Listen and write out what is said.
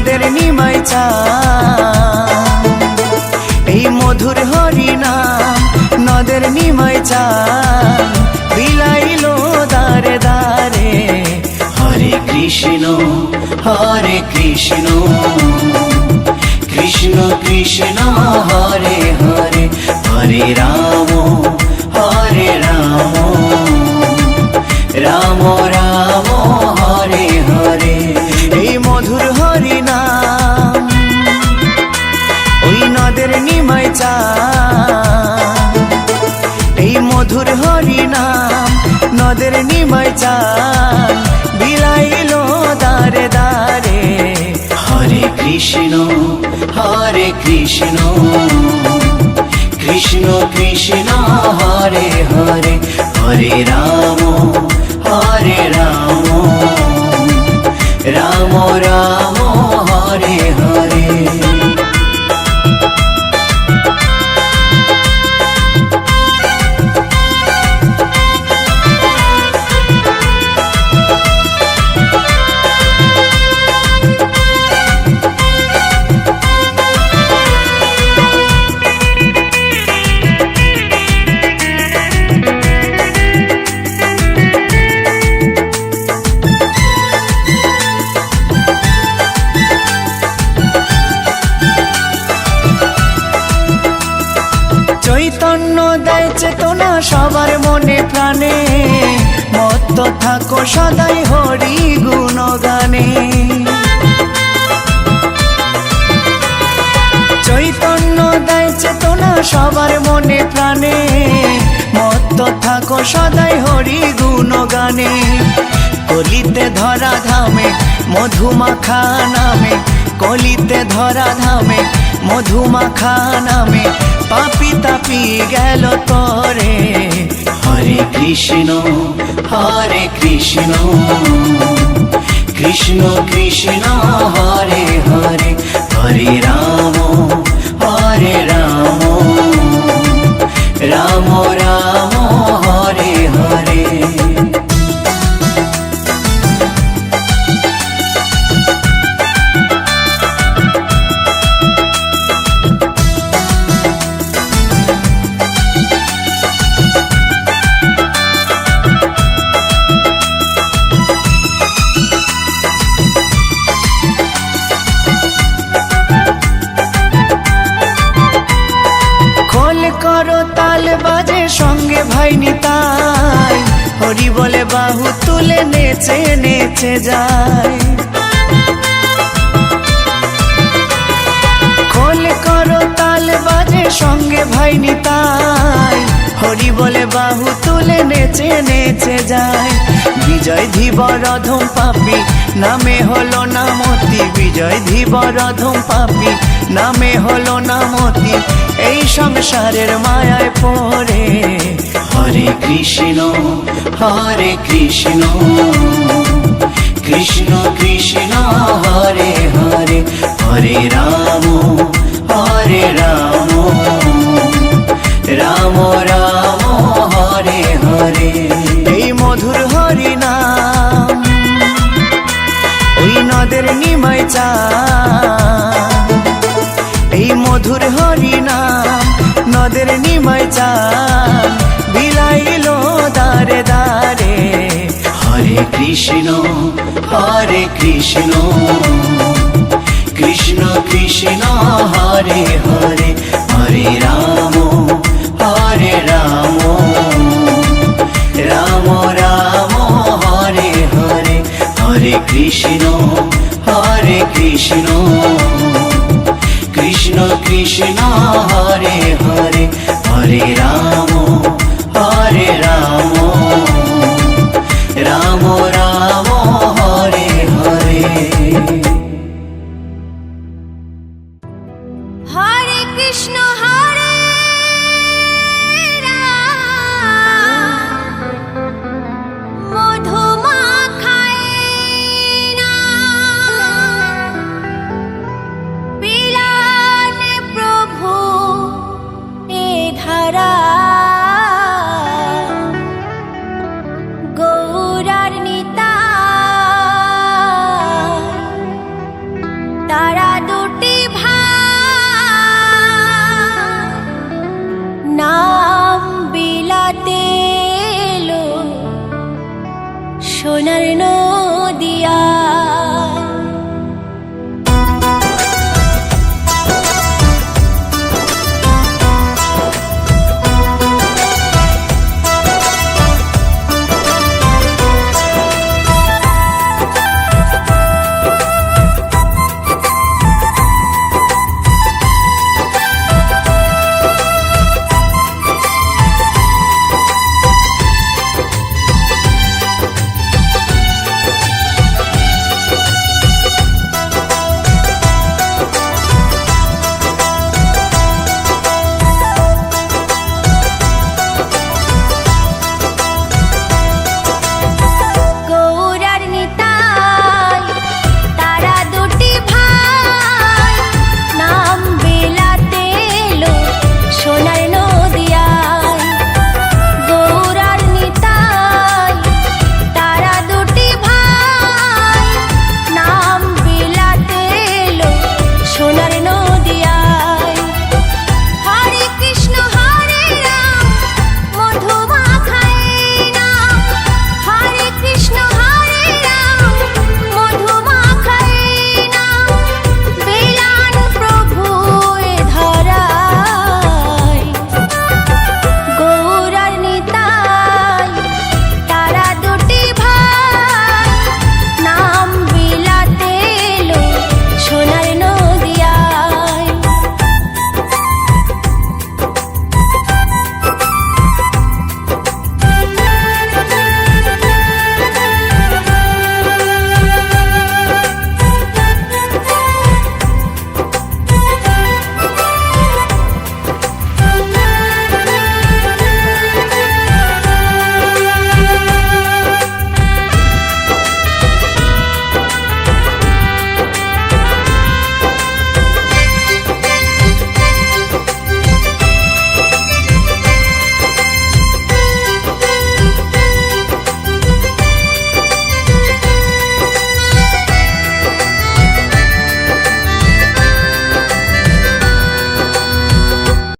নদের নিমাই চান এই মধুর হরিনাম নদের নিমাই চান বিলাইলো দারে দারে হরে কৃষ্ণ কৃষ্ণ কৃষ্ণ হরে হরে হরে রাম রাম রাম হরে হরে এই মধুর হরিনাম ওই নদের নিমাই চান এই মধুর হরিনাম নদের নিমাই চান বিলাইলো দারে দারে হরে কৃষ্ণ কৃষ্ণ কৃষ্ণ হরে হরে হরে রাম রাম রাম হরে হরে চৈতন্য দেয় চেতনা সবার মনে প্রাণে মত্ত থাকো সদাই হরি গুণগানে চৈতন্য দেয় চেতনা সবার মনে প্রাণে মত্ত থাকো সদাই হরি গুণগানে কলিতে ধরা ধামে মধুমাখা নামে কলিতে ধরা ধামে মধুমাখা নামে পাপি তাপি গেল তরে হরে কৃষ্ণ কৃষ্ণ কৃষ্ণ হরে হরে হরে রাম রাম রাম হরে হরে করো তাল বাজে সঙ্গে ভাই নিতাই হরি বলে বাহু তুলে নেচে নেচে যায় খোল করো তাল বাজে সঙ্গে ভাই নিতাই হরি বলে বাহু তুলে নেচে নেচে যায় বিজয় ধীবরধম পাপি নামে হলো না মতি বিজয় ধীবরধম পাপি নামে হলো না মতি এই সংসারের মায়ায় পড়ে হরে কৃষ্ণ কৃষ্ণ কৃষ্ণ হরে হরে হরে রাম রাম রাম হরে হরে এই মধুর হরিনাম ওই নদের নিমাই চান এই মধুর হরিনাম নদের নিমাই চান বিলাইলো দারে দারে হরে কৃষ্ণ কৃষ্ণ কৃষ্ণ হরে হরে হরে রাম রাম রাম হরে হরে হরে কৃষ্ণ কৃষ্ণ কৃষ্ণ হরে হরে হরে রাম রাম রাম হরে হরে হরে কৃষ্ণ হরে রাম মধুমাখায় নাম বিলানে প্রভু এ ধারা গৌরার নিতাই তারা দুটি ভাই